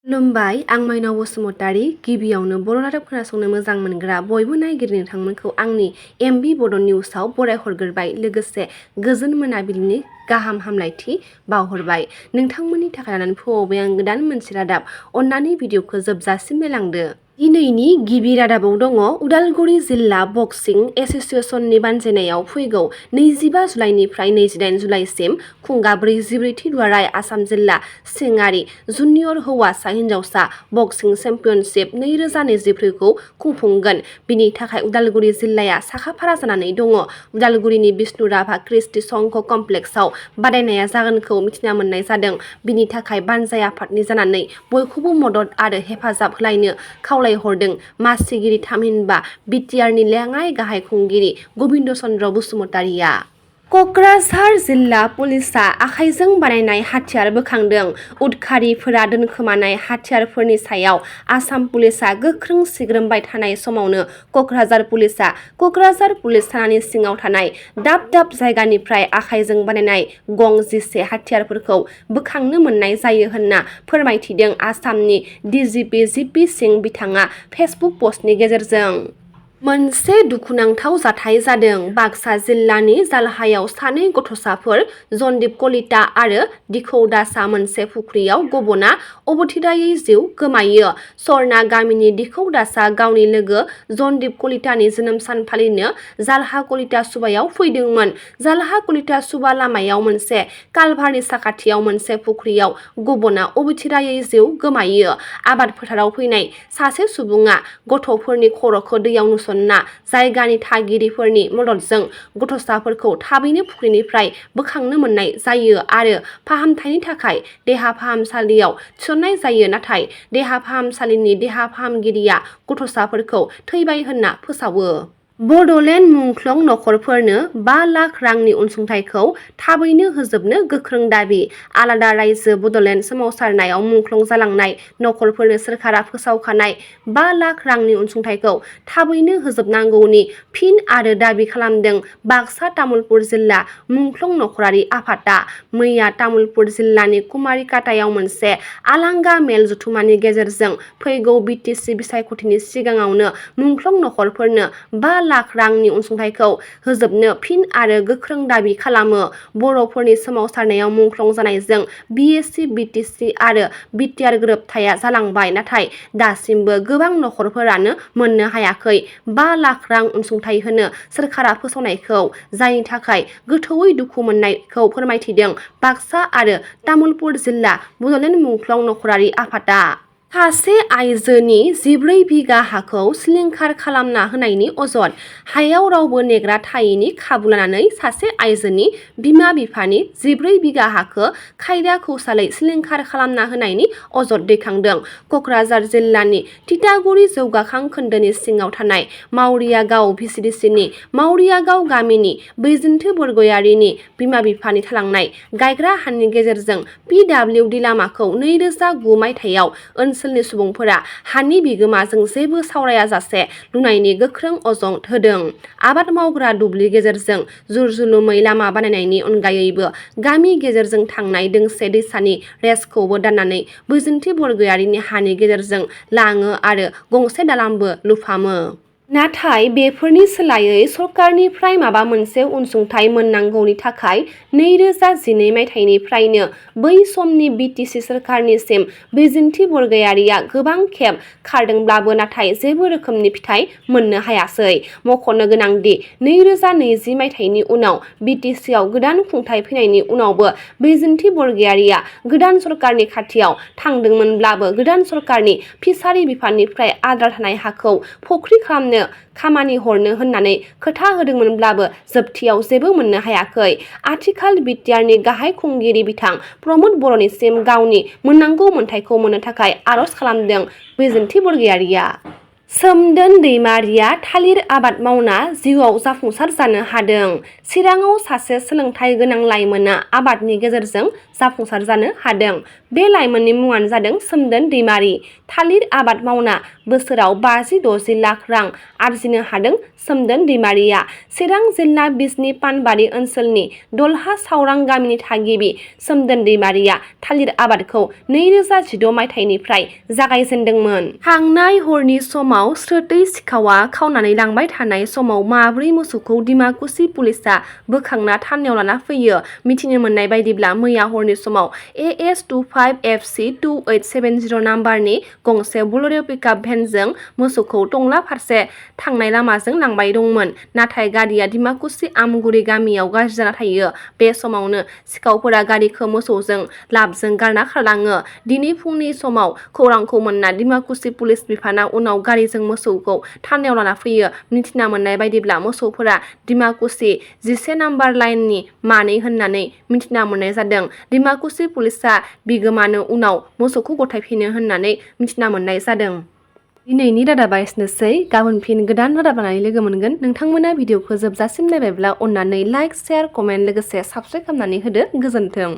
खुलुमबाय, आं माइनाव बसुमतारी। गिबियावनो बर' रादाब खोनासंनो मोजां मोनग्रा बयबो नायगिरि नोंथांमोनखौ आंनि बड'निउसआव बरायहरग्रोबाय। लोगोसे गोजोन मोनाबिलिनि गाहाम हामलायथि बावहरबाय। नोंथांमोननि थाखाय लानानै फैबाय आं गोदान मोनसे रादाब। अन्नानै भिडिअखौ जोबजासिम नायलांदो। दिनैनि गिबि रादाबाव दङ उदालगुरि जिल्ला बक्सिं एस'सिएशननि बानजायनायाव फैगौ 25 जुलाइनिफ्राय 28 जुलाइसिम खुंगा 44थि दुआराय आसाम जिल्ला सिङारि जुनियर हौवासा हिन्जावसा बक्सिं चेम्पियनशिप 2024खौ खुंफुंगोन। बिनि थाखाय उदालगुरि जिल्लाया साखाफारा जानानै दङ। उदालगुरिनि बिष्णु राभा कृष्टि संघ कमप्लेक्सआव बादायनाया जागोनखौ मिथिना मोननाय जादों। बिनि थाखाय बानजाय आफादनि जानानै बयखौबो मदद आरो हेफाजाब होलायनो खावलायहरदों मासिगिरि थामहिनबा बिटिआरनि लेङाइ गाहाय खुंगिरि गबिन्द चन्द्र बसुमतारीया। क'क्राझार जिल्ला पुलिसआ आखाइजों बानायनाय हाथियार बोखांदों। उदखारिफोरा दोनखोमानाय हाथियारफोरनि सायाव आसाम पुलिसआ गोख्रों सिग्रोमबाय थानाय समावनो क'क्राझार पुलिसआ क'क्राझार पुलिस थानानि सिङाव थानाय दाब दाब जायगानिफ्राय आखाइजों बानायनाय गं 11 हाथियारफोरखौ बोखांनो मोननाय जायो होनना फोरमायथिदों आसामनि डिजिपि जिपि सिंह बिथाङा फेसबुक पस्टनि गेजेरजों। मोनसे दुखुनांथाव जाथाय जादों। बाक्सा जिल्लानि जालहायाव सानै गथ'साफोर जन्दिप कलिता आरो दिखौ दासआ मोनसे फुख्रियाव गब'ना अबथिरायै जिउ गोमायो। सरना गामिनि दिखौ दासआ गावनि लोगो जन्दिप कलितानि जोनोम सान फालिनो जालहा कलिता सुबायाव फैदोंमोन। जालहा कलिता सुबा लामायाव मोनसे कालभारनि साखाथियाव मोनसे फुख्रियाव गब'ना अबथिरायै जिउ गोमायो। आबाद फोथाराव फैनाय सासे सुबुङा गथ'फोरनि खर'खौ दैयाव नुसनना जायगानि थागिरिफोरनि मददजों गथ'साफोरखौ थाबैनो फुख्रिनिफ्राय बोखांनो मोननाय जायो आरो फाहामथायनि थाखाय देहा फाहामसालियाव थिसननाय जायो। नाथाय देहा फाहामसालिनि देहा फाहामगिरिया गथ'साफोरखौ थैबाय होनना फोसावो। बड'लेण्ड मुंख्लं नखरफोरनो 5 लाख रांनि अनसुंथाइखौ थाबैनो होजोबनो गोख्रों दाबि। आलादा रायजो बड'लेण्ड सोमावसारनायाव मुंख्लं जालांनाय नखरफोरनो सोरखारा फोसावखानाय 5 लाख रांनि अनसुंथाइखौ थाबैनो होजोबनांगौनि फिन आरो दाबि खालामदों बाक्सा तामुलपुर जिल्ला मुंख्लं नखरारि आफादआ। मैया तामुलपुर जिल्लानि कुमारिकाटायाव मोनसे आलांगा मेल जथुमानि गेजेरजों फैगौ बिटिसि बिसायख'थिनि सिगाङावनो मुंख्लं नखरफोरनो 5 लाख रांनि अनसुंथाइखौ होजोबनो फिन आरो गोख्रों दाबि खालामो। बर'फोरनि सोमावसारनायाव मुंख्लं जानायजों बिएसि बिटिसि आरो बिटिआर गोरोबथाया जालांबाय। नाथाय दासिमबो गोबां नखरफोरानो मोननो हायाखै 5 लाख रां अनसुंथाइ होनो सोरखारा फोसावनायखौ, जायनि थाखाय गोथौयै दुखु मोननायखौ फोरमायथिदों बाक्सा आरो तामुलपुर जिल्ला बड'लेण्ड मुंख्लं नखरारि आफादआ। सासे आइजोनि 14 बिगा हाखौ सिलिंखार खालामना होनायनि अजद। हायाव रावबो नेग्रा थायैनि खाबु लानानै सासे आइजोनि बिमा बिफानि 14 बिगा हाखौ खायदा कौसालै सिलिंखार खालामना होनायनि अजद दैखांदों। क'क्राझार जिल्लानि तितागुरि जौगाखां खोन्दोनि सिङाव थानाय मावरियागाव भिसिडिसिनि मावरियागाव गामिनि बैजोन्थो बरगयारिनि बिमा बिफानि थालांनाय गायग्रा हानि गेजेरजों पिडब्लिउडि लामाखौ 2009 मायथाइयाव ओनसोलनि सुबुंफोरा हानि बिगोमाजों जेबो सावरायाजासे लुनायनि गोख्रों अजद होदों। आबाद मावग्रा दुब्लि गेजेरजों जुरजुलुमै लामा बानायनायनि अनगायैबो गामि गेजेरजों थांनाय दोंसे दैसानि रेसखौबो दाननानै बैजोन्थो बरगयारिनि हानि गेजेरजों लाङो आरो गंसे दालांबो लुफामो। नाथाय बेफोरनि सोलायै सरकारनिफ्राय माबा मोनसे अनसुंथाइ मोननांगौनि थाखाय 2012 मायथाइनिफ्रायनो बै समनि बिटिसि सोरखारनिसिम बैजोन्थो बरगयारिया गोबां खेब खारदोंब्लाबो नाथाय जेबो रोखोमनि फिथाइ मोननो हायासै। मख'नो गोनांदि 2020 मायथाइनि उनाव बिटिसिआव गोदान खुंथाइ फैनायनि उनावबो बैजोन्थो बरगयारिया गोदान सरकारनि खाथियाव थांदोंमोनब्लाबो गोदान सरकारनि फिसारि बिफाननिफ्राय आद्रा थानाय हाखौ फख्रि खालामनो खामानि हरनो होननानै खोथा होदोंमोनब्लाबो जोबथियाव जेबो मोननो हायाखै। आथिखाल बिटिआरनि गाहाय खुंगिरि बिथां प्रमद बर'निसिम गावनि मोननांगौ मोनथायखौ मोननो थाखाय आर'ज खालामदों बैजोन्थो बरगयारिया। सोमदोन दैमारिया थालिर आबाद मावना जिउआव जाफुंसार जानो हादों। चिराङाव सासे सोलोंथाइ गोनां लाइमोना आबादनि गेजेरजों जाफुंसार जानो हादों। बे लाइमोननि मुङानो जादों सोमदोन दैमारि। थालिर आबाद मावना बोसोराव 50-60 लाख रां आरजिनो हादों सोमदोन दैमारिया। चिरां जिल्ला बिजनी पानबारि ओनसोलनि दलहा सावरां गामिनि थागिबि सोमदोन दैमारिया थालिर आबादखौ 2016 मायथाइनिफ्राय जागायजेनदोंमोन। थांनाय हरनि समाव स्रोतै सिखावा खावनानै लांबाय थानाय समाव माब्रै मोसौखौ डिमाकुसि पुलिसआ बोखांना थानायाव लाना फैयो। मिथिनो मोननाय बायदिब्ला मैया हरनि समाव AS25FC2870 नाम्बारनि गंसे बर'र पिकआप भेनजों मोसौखौ टंला फारसे थांनाय लामाजों लांबाय दंमोन। नाथाय गारिया डिमाकुसि आमगुरि गामियाव गाज्रि जाना थायो। बे समावनो सिखावफोरा गारिखौ मोसौजों लाबजों गारना खारलाङो। दिनै फुंनि समाव खौरांखौ मोनना डिमाकुसि पुलिस बिफाना उनाव गारिजों मोसौखौ थानायाव लाना फैयो। मिथिना मोननाय बायदिब्ला मोसौफोरा डिमाकुसि 11 नाम्बार लाइननि मानै होननानै मिथिना मोननाय जादों। डिमाकुसि पुलिसआ बिगोमानो उनाव मोसौखौ गथायफिनो होननानै मिथिना मोननाय जादों। दिनैनि रादाबा एसेनोसै। गाबोन फिन गोदान रादाब लानानै लोगो मोनगोन। नोंथांमोना भिडिअखौ जोबजासिम नायबायब्ला अननानै लाइक, शेयार, कमेन्ट लोगोसे साबस्क्राइब खालामनानै होदो। गोजोन्थों।